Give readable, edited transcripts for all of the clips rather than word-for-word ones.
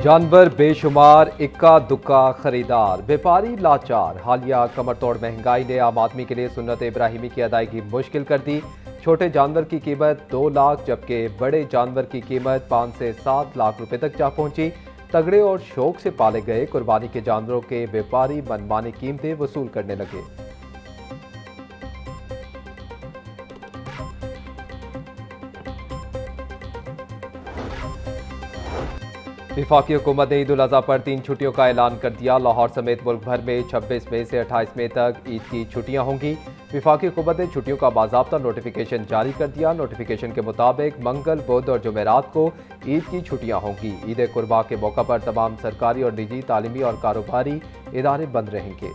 जानवर बेशुमार, इक्का दुक्का खरीदार, व्यापारी लाचार। हालिया कमर तोड़ महंगाई ने आम आदमी के लिए सुन्नत इब्राहिमी की अदायगी मुश्किल कर दी। छोटे जानवर की कीमत 2 लाख जबकि बड़े जानवर की कीमत 5 से 7 लाख रुपए तक जा पहुंची। तगड़े और शौक से पाले गए कुर्बानी के जानवरों के व्यापारी मनमानी कीमतें वसूल करने लगे। वफाकी हुकूमत ने ईद उल अजहा पर 3 छुट्टियों का ऐलान कर दिया। लाहौर समेत मुल्क भर में 26 मई से 28 मई तक ईद की छुट्टियां होंगी। वफाकी हुकूमत ने छुट्टियों का बाज़ाब्ता नोटिफिकेशन जारी कर दिया। नोटिफिकेशन के मुताबिक मंगल, बुध और जुमेरात को ईद की छुट्टियां होंगी। ईद कुर्बा के मौका पर तमाम सरकारी और निजी, तालीमी और कारोबारी इदारे बंद रहेंगे।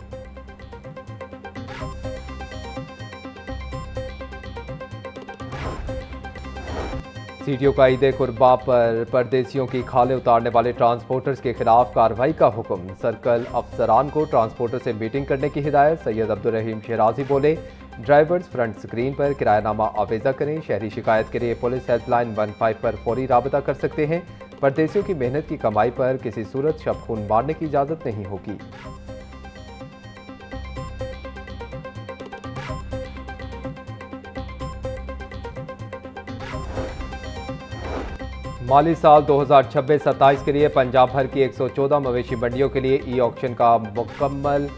सीटीओ का ईद कुर्बा पर परदेसियों की खाले उतारने वाले ट्रांसपोर्टर्स के खिलाफ कार्रवाई का हुक्म। सर्कल अफसरान को ट्रांसपोर्टर से मीटिंग करने की हिदायत। सैयद अब्दुल रहीम शहराजी बोले, ड्राइवर्स फ्रंट स्क्रीन पर किरायानामा आवेजा करें। शहरी शिकायत के लिए पुलिस हेल्पलाइन 15 पर फौरी राबता कर सकते हैं। परदेसियों की मेहनत की कमाई पर किसी सूरत शब खून मारने की इजाज़त नहीं होगी। माली साल 2026-27 के लिए पंजाब भर की 114 मवेशी मंडियों के लिए ई ऑक्शन का मुकम्मल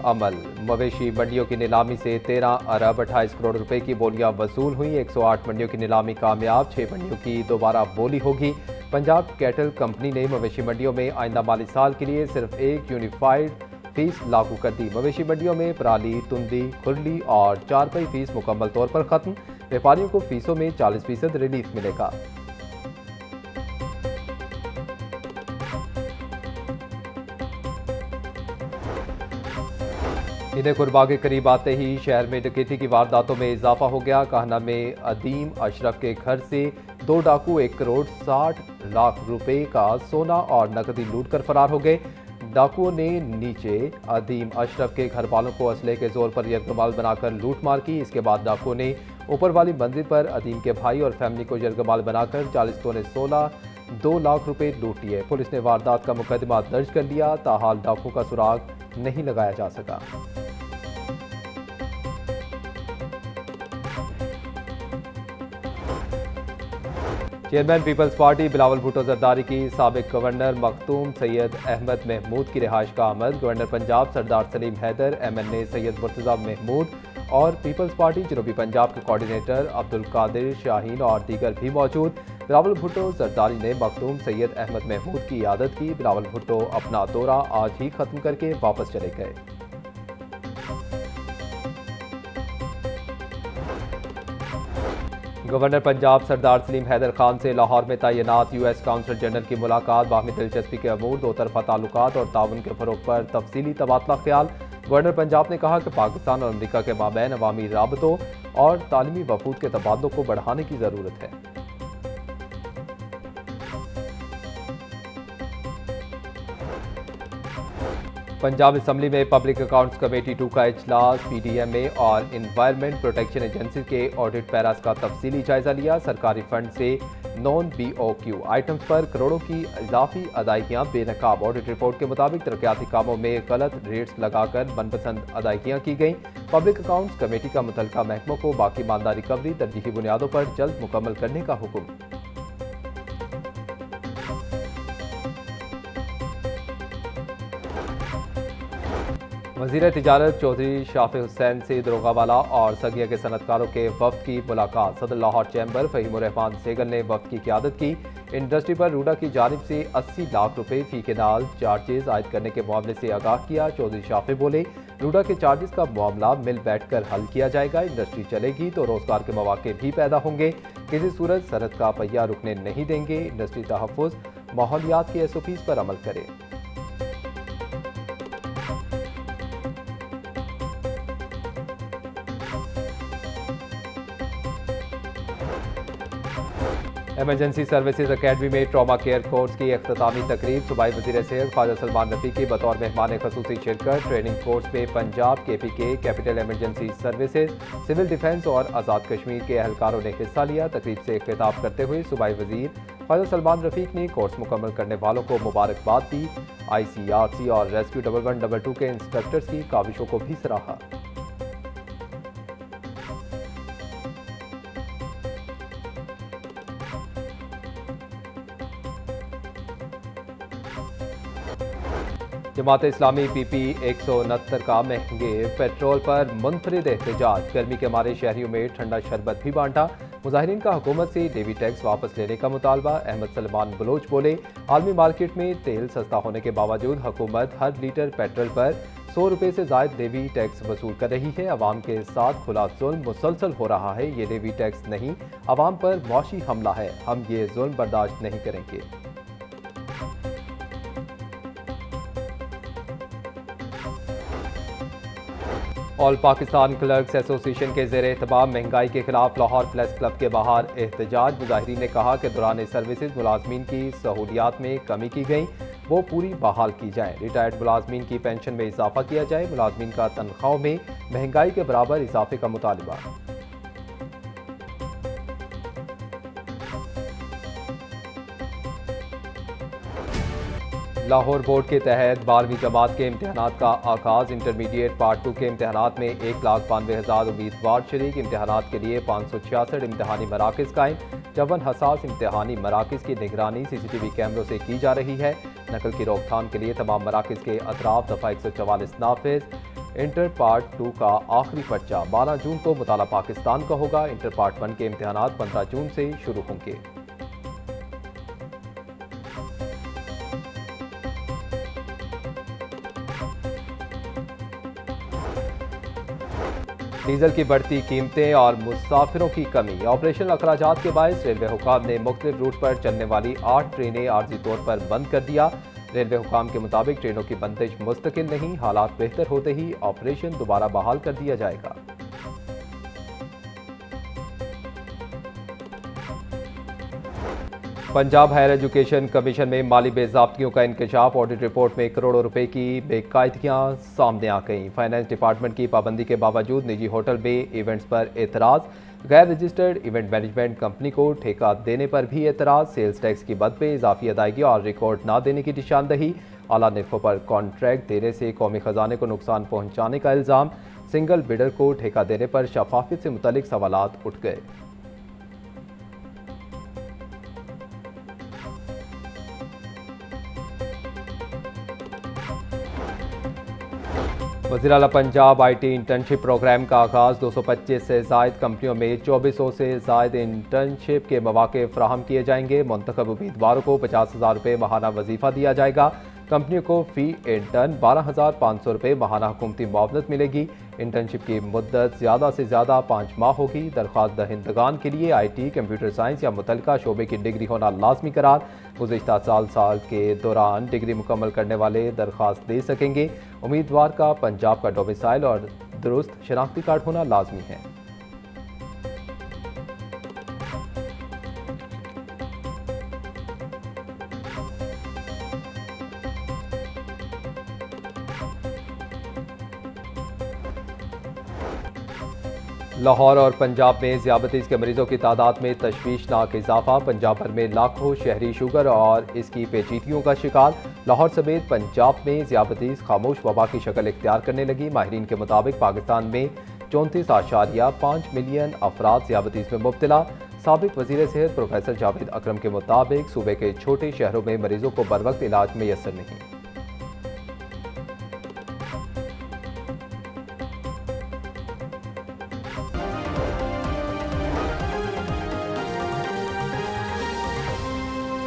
अमल। मवेशी मंडियों की नीलामी से 13 अरब 28 करोड़ रुपए की बोलियां वसूल हुई। 108 मंडियों की नीलामी कामयाब, 6 मंडियों की दोबारा बोली होगी। पंजाब कैटल कंपनी ने मवेशी मंडियों में आइंदा माली साल के लिए सिर्फ एक यूनिफाइड फीस लागू कर दी। मवेशी मंडियों में पराली, तुंदी, खुरली और चारपाई फीस मुकम्मल तौर पर खत्म। व्यापारियों को फीसों में 40% रिलीफ मिलेगा। ईद कुर्बा के करीब आते ही शहर में डकैती की वारदातों में इजाफा हो गया। काहना में अदीम अशरफ के घर से 2 डाकू 1 करोड़ 60 लाख रुपए का सोना और नकदी लूट कर फरार हो गए। डाकुओं ने नीचे अदीम अशरफ के घर वालों को असले के जोर पर यरगमाल बनाकर लूट मार की। इसके बाद डाकुओं ने ऊपर वाली मंजिल पर अदीम के भाई और फैमिली को यरगमाल बनाकर 40 तोले 2 लाख रुपए लूट लिए। पुलिस ने वारदात का मुकदमा दर्ज कर लिया। ताहाल डाकुओं का सुराग नहीं लगाया जा सका। चेयरमैन पीपल्स पार्टी बिलावल भुट्टो जरदारी की साबिक गवर्नर मखदूम सैयद अहमद महमूद की रिहाइश का अमल। गवर्नर पंजाब सरदार सलीम हैदर, MNA सैयद मुर्तज़ा महमूद और पीपल्स पार्टी जनूबी पंजाब के कोऑर्डिनेटर अब्दुल कादिर शाहीन और दीगर भी मौजूद। बिलावल भुट्टो जरदारी ने मखदूम सैयद अहमद महमूद की इयादत की। बिलावल भुट्टो अपना दौरा आज ही खत्म करके वापस चले गए। गवर्नर पंजाब सरदार सलीम हैदर खान से लाहौर में तैनात US काउंसल जनरल की मुलाकात। बाहमी दिलचस्पी के अमूर, दो तरफा ताल्लुकात और ताउन के फरोग पर तफसीली तबादला ख्याल। गवर्नर पंजाब ने कहा कि पाकिस्तान और अमरीका के माबैन अवामी राबतों और तालीमी वफूद के तबादलों को बढ़ाने की ज़रूरत है। पंजाब असम्बली में पब्लिक अकाउंट्स कमेटी 2 का इजलास। PDMA और इन्वायरमेंट प्रोटेक्शन एजेंसी के ऑडिट पैरास का तफसीली जायजा लिया। सरकारी फंड से नॉन BOQ आइटम्स पर करोड़ों की इजाफी अदायगियां बेनकाब। ऑडिट रिपोर्ट के मुताबिक तरक्याती कामों में गलत रेट्स लगाकर मनपसंद अदायगियां की गईं। पब्लिक अकाउंट्स कमेटी का मुतल्लिका महकमों को बाकी मानदा रिकवरी तरजीही बुनियादों पर जल्द मुकम्मल करने का हुक्म। वज़ीर तिजारत चौधरी शाफी हुसैन से दरोगावाला और सगिया के सनतकारों के वफ्द की मुलाकात। सदर लाहौर चैम्बर फ़हीमुर रहमान सेगल ने वफ्द की क़यादत की। इंडस्ट्री पर रूडा की जानिब से 80 लाख रुपए फी के नाल चार्जेस आयद करने के मामले से आगाह किया। चौधरी शाफी बोले, रूडा के चार्जेस का मामला मिल बैठकर हल किया जाएगा। इंडस्ट्री चलेगी तो रोजगार के मौके भी पैदा होंगे। किसी सूरत सनत का पहिया रुकने नहीं देंगे। इंडस्ट्री तहफ़्फ़ुज़, माहौलियात के SOPs पर अमल करें। एमरजेंसी सर्विसेज अकेडमी में ट्रॉमा केयर कोर्स की अख्तामी तकरीब। सूबाई वज़ीर सेहत ख्वाजा सलमान रफ़ी की बतौर मेहमान ख़ुसूसी शिरकत। ट्रेनिंग कोर्स में Punjab, KPK, capital emergency services, civil defence और आज़ाद कश्मीर के एहलकारों ने हिस्सा लिया। तकरीब से खिताब करते हुए सूबाई वज़ीर ख्वाजा सलमान रफीक ने कोर्स मुकम्मल करने वालों को मुबारकबाद दी। ICRC और रेस्क्यू 1112 के इंस्ट्रक्टर्स की काविशों को भी सराहा। जमात इस्लामी PP 169 का महंगे पेट्रोल पर मुनफरिद एहतजाज। गर्मी के मारे शहरियों में ठंडा शरबत भी बांटा। मुजाहिरीन का हुकूमत से लेवी टैक्स वापस लेने का मुतालबा। अहमद सलमान बलोच बोले, आलमी मार्केट में तेल सस्ता होने के बावजूद हुकूमत हर लीटर पेट्रोल पर 100 रुपये से जायद लेवी टैक्स वसूल कर रही है। अवाम के साथ खुला जुल्म मुसलसल हो रहा है। ये लेवी टैक्स नहीं, अवाम पर मौशी हमला है। हम ये जुल्म बर्दाश्त नहीं करेंगे। ऑल पाकिस्तान क्लर्क्स एसोसिएशन के ज़ेर एहतमाम महंगाई के खिलाफ लाहौर प्रेस क्लब के बाहर एहतजाज। मुजाहिरीन ने कहा कि दौरान सर्विसेज मुलाजमीन की सहूलियात में कमी की गई, वो पूरी बहाल की जाए। रिटायर्ड मुलाजमीन की पेंशन में इजाफा किया जाए। मुलाजमीन का तनख्वाहों में महंगाई के बराबर इजाफे का मुतालबा। लाहौर बोर्ड के तहत 12वीं जमात के इम्तहानात का आगाज़। इंटरमीडिएट पार्ट 2 के इम्तहानात में 1,92,000 उम्मीदवार शरीक। इम्तहानात के लिए 566 इम्तहानी मराकज़ कायम। 54 हसास इम्तहानी मराकज़ की निगरानी CCTV कैमरों से की जा रही है। नकल की रोकथाम के लिए तमाम मराकज़ के अतराफ दफ़ा 144 नाफिज। इंटर पार्ट 2 का आखिरी पर्चा 12 जून को मुताला पाकिस्तान का होगा। इंटर पार्ट 1 के इम्तहानात 15 जून से शुरू होंगे। डीजल की बढ़ती कीमतें और मुसाफिरों की कमी। ऑपरेशनल अखराजात के बायस रेलवे हुकाम ने मुख्तलिफ रूट पर चलने वाली 8 ट्रेनें आर्जी तौर पर बंद कर दिया। रेलवे हुकाम के मुताबिक ट्रेनों की बंदिश मुस्तकिल नहीं, हालात बेहतर होते ही ऑपरेशन दोबारा बहाल कर दिया जाएगा। पंजाब हायर एजुकेशन कमीशन में माली बेज़ाब्तियों का इंकशाफ। ऑडिट रिपोर्ट में करोड़ों रुपए की बेकायदगियां सामने आ गईं। फाइनेंस डिपार्टमेंट की पाबंदी के बावजूद निजी होटल में इवेंट्स पर एतराज़। गैर रजिस्टर्ड इवेंट मैनेजमेंट कंपनी को ठेका देने पर भी एतराज़। सेल्स टैक्स की मद पे इजाफी अदायगी और रिकॉर्ड ना देने की निशानदही। आला निर्खों पर कॉन्ट्रैक्ट देने से कौमी खजाने को नुकसान पहुँचाने का इल्ज़ाम। सिंगल बिडर को ठेका देने पर शफाफियत से मुतल्लिक सवालात उठ गए। वज़ीर आला पंजाब IT इंटर्नशिप प्रोग्राम का आगाज़। 225 से ज़ायद कंपनियों में 2400 से ज़ायद इंटर्नशिप के मौके फ़राहम किए जाएंगे। मुंतखब उम्मीदवारों को 50,000 रुपये माहाना वजीफ़ा दिया जाएगा। कंपनियों को फ़ी इंटर्न 12,500 रुपये माहाना हुकूमती मुआवनत मिलेगी। इंटर्नशिप की मुद्दत ज़्यादा से ज़्यादा 5 माह होगी। दरख्वास्त दहिंदगान के लिए IT, कंप्यूटर साइंस या मुतल्लिका शोबे की डिग्री होना लाजमी करार। गुज़िश्ता साल के दौरान डिग्री मुकम्मल करने वाले दरख्वास्त दे सकेंगे। उम्मीदवार का पंजाब का डोमिसाइल और दुरुस्त शनाख्ती कार्ड होना लाजमी है। लाहौर और पंजाब में ज़ियाबतीस के मरीजों की तादाद में तशवीशनाक इजाफा। पंजाब भर में लाखों शहरी शुगर और इसकी पेचीदगियों का शिकार। लाहौर समेत पंजाब में ज़ियाबतीस खामोश वबा की शक्ल इख्तियार करने लगी। माहिरीन के मुताबिक पाकिस्तान में 34.5 मिलियन अफराद ज़ियाबतीस में मुब्तला। साबिक वज़ीर सेहत प्रोफेसर जावेद अकरम के मुताबिक सूबे के छोटे शहरों में मरीजों को बरवक्त इलाज मैसर नहीं।